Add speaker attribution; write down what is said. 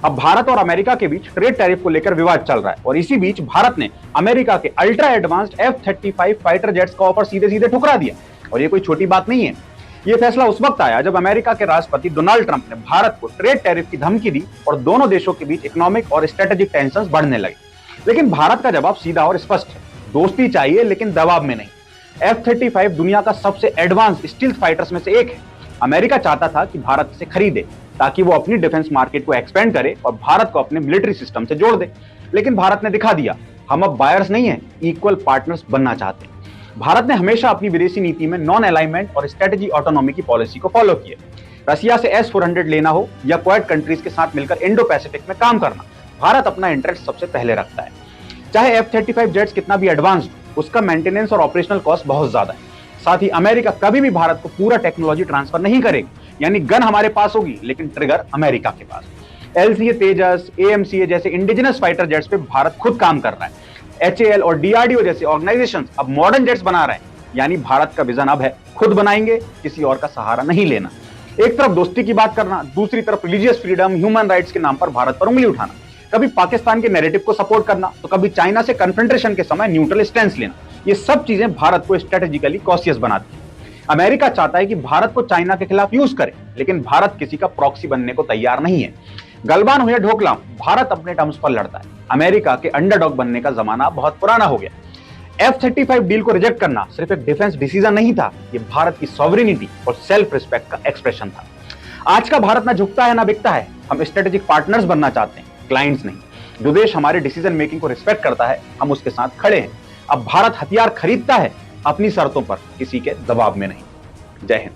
Speaker 1: अब भारत और अमेरिका के बीच ट्रेड टैरिफ को लेकर विवाद चल रहा है और इसी बीच भारत ने अमेरिका के ultra advanced F-35 fighter jets का ऑफर सीधे सीधे ठुकरा दिया। और ये कोई छोटी बात नहीं है। ये फैसला उस वक्त आया जब अमेरिका के राष्ट्रपति डोनाल्ड ट्रंप ने भारत को ट्रेड टैरिफ की धमकी दी और दोनों देशों के बीच इकोनॉमिक और स्ट्रेटेजिक टेंशंस बढ़ने लगे। लेकिन भारत का जवाब सीधा और स्पष्ट है, दोस्ती चाहिए लेकिन दबाव में नहीं। F-35 दुनिया का सबसे एडवांस स्टील्थ फाइटर्स में से एक है। अमेरिका चाहता था कि भारत इसे खरीदे ताकि वो अपनी डिफेंस मार्केट को एक्सपेंड करे और भारत को अपने मिलिट्री सिस्टम से जोड़ दे। लेकिन भारत ने दिखा दिया, हम अब बायर्स नहीं हैं, इक्वल पार्टनर्स बनना चाहते हैं। भारत ने हमेशा अपनी विदेशी नीति में नॉन अलाइनमेंट और स्ट्रेटेजी ऑटोनॉमी की पॉलिसी को फॉलो किया। रसिया से S-400 लेना हो या क्वाड कंट्रीज के साथ मिलकर इंडो पैसिफिक में काम करना, भारत अपना इंटरेस्ट सबसे पहले रखता है। चाहे F-35 जेट्स कितना भी एडवांस्ड हो, उसका मेंटेनेंस और ऑपरेशनल कॉस्ट बहुत ज्यादा है। साथ ही अमेरिका कभी भी भारत को पूरा टेक्नोलॉजी ट्रांसफर नहीं करेगी, यानी गन हमारे पास होगी लेकिन ट्रिगर अमेरिका के पास। LCA तेजस, AMCA जैसे इंडिजिनस फाइटर जेट्स पे भारत खुद काम कर रहा है। HAL और DRDO जैसे ऑर्गेनाइजेशंस अब मॉडर्न जेट्स बना रहे हैं, यानी भारत का विजन अब है खुद बनाएंगे, किसी और का सहारा नहीं लेना। एक तरफ दोस्ती की बात करना, दूसरी तरफ रिलीजियस फ्रीडम, ह्यूमन राइट्स के नाम पर भारत पर उंगली उठाना, कभी पाकिस्तान के नैरेटिव को सपोर्ट करना तो कभी चाइना से कन्फ्रंटेशन के समय न्यूट्रल स्टैंस लेना, ये सब चीजें भारत को स्ट्रेटेजिकली कॉशियस बनाती है। अमेरिका चाहता है कि भारत को चाइना के खिलाफ यूज करे, लेकिन भारत किसी का प्रॉक्सी बनने को तैयार नहीं है। गलबान हो या ढोकला, भारत अपने टर्म्स पर लड़ता है। अमेरिका के अंडरडॉग बनने का जमाना बहुत पुराना हो गया। F-35 डील को रिजेक्ट करना सिर्फ एक डिफेंस डिसीजन नहीं था, ये भारत की सॉवरेनिटी और सेल्फ रिस्पेक्ट का एक्सप्रेशन था। आज का भारत ना झुकता है ना बिकता है, हम स्ट्रेटेजिक पार्टनर्स बनना चाहते हैं, क्लाइंट्स नहीं। जो देश हमारे डिसीजन मेकिंग को रिस्पेक्ट करता है, हम उसके साथ खड़े हैं। अब भारत हथियार खरीदता है अपनी शर्तों पर, किसी के दबाव में नहीं। जय हिंद।